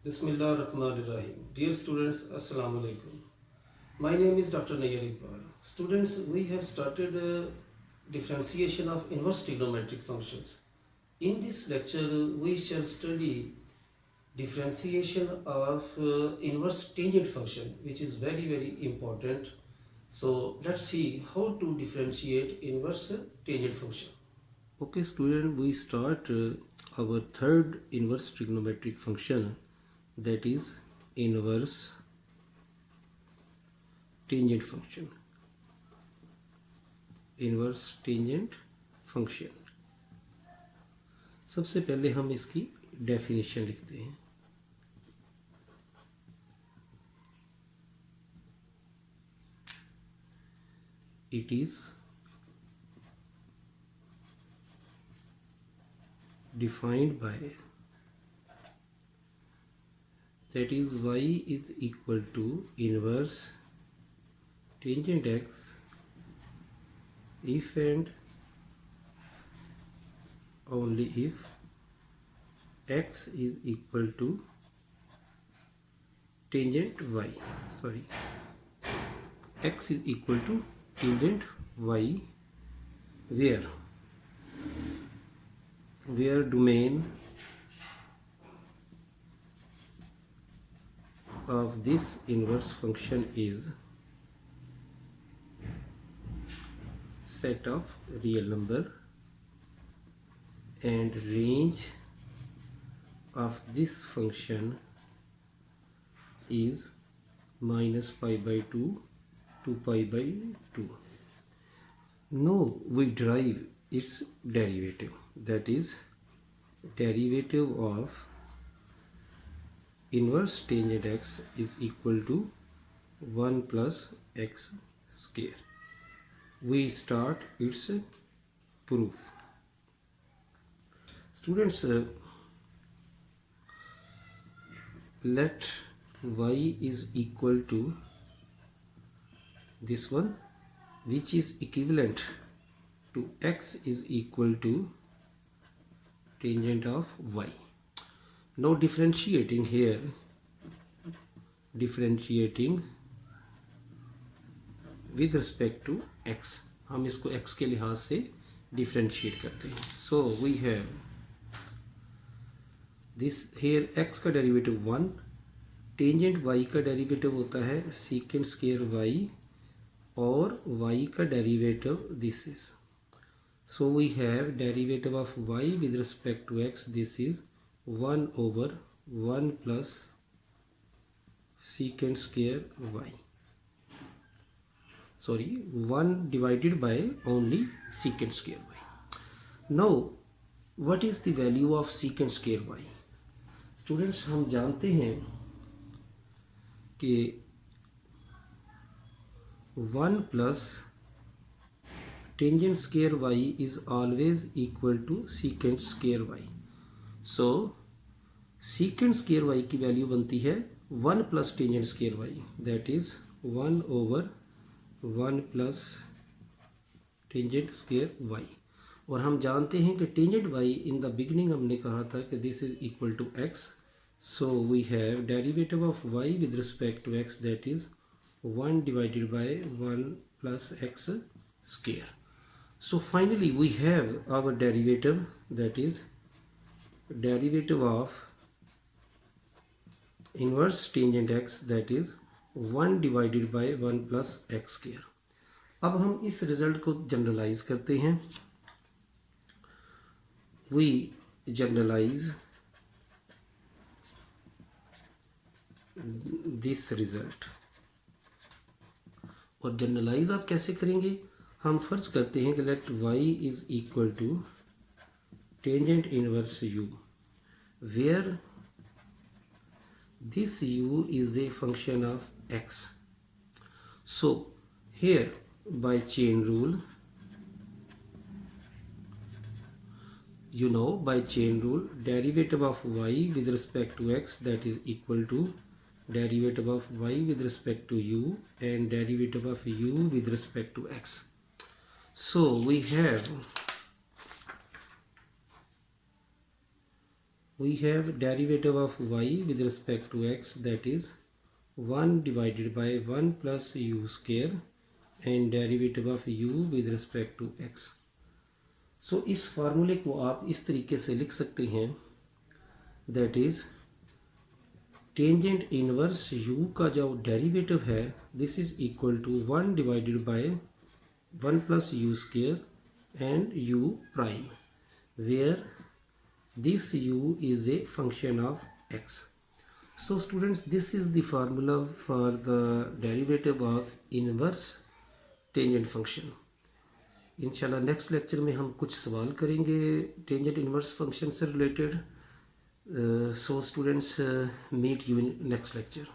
Bismillahirrahmanirrahim. Dear students, Assalamu alaikum. My name is Dr. Iqbal. Students, we have started differentiation of inverse trigonometric functions. In this lecture, we shall study differentiation of inverse tangent function, which is very important. So let's see how to differentiate inverse tangent function. Okay, student, we start our third inverse trigonometric function, that is inverse tangent function. Inverse tangent function. सबसे पहले हम इसकी definition लिखते हैं। It is defined by, that is y is equal to inverse tangent x if and only if x is equal to tangent y, x is equal to tangent y, where domain of this inverse function is set of real number and range of this function is minus pi by 2 to pi by 2. Now we derive its derivative, that is derivative of inverse tangent x is equal to 1 plus x square. We start its proof. Students, let y is equal to this one, which is equivalent to x is equal to tangent of y. Now differentiating here, differentiating with respect to x, हम इसको x के लिहाज से differentiate करते हैं. So we have this here, x का derivative 1, tangent y का derivative होता है secant square y, और y का derivative this is. So we have derivative of y with respect to x, this is 1 over 1 plus secant square y, 1 divided by only secant square y. Now what is the value of secant square y? Students, हम जानते हैं कि 1 plus tangent square y is always equal to secant square y. So secant square y की value बनती है 1 plus tangent square y, that is 1 over 1 plus tangent square y. और हम जानते हैं कि tangent y in the beginning हमने कहा था कि this is equal to x. So we have derivative of y with respect to x, that is 1 divided by 1 plus x square. So finally we have our derivative, that is derivative of inverse tangent x, that is 1 divided by 1 plus x square. अब हम इस result को generalise करते हैं. We generalize this result. और generalise आप कैसे करेंगे? हम फर्ज करते हैं कि late y is equal to tangent inverse u, where this u is a function of x. So here by chain rule, by chain rule, derivative of y with respect to x, that is equal to derivative of y with respect to u and derivative of u with respect to x. So we have we have derivative of y with respect to x, that is 1 divided by 1 plus u square, and derivative of u with respect to x. So इस फार्मूले को आप इस तरीके से लिख सकते हैं, that is tangent inverse u का जो डेरिवेटिव है this is equal to 1 divided by 1 plus u square and u prime, where this u is a function of x. So students, this is the formula for the derivative of inverse tangent function. इंशाल्लाह next lecture में हम कुछ सवाल करेंगे tangent inverse function से related. So students, meet you in next lecture.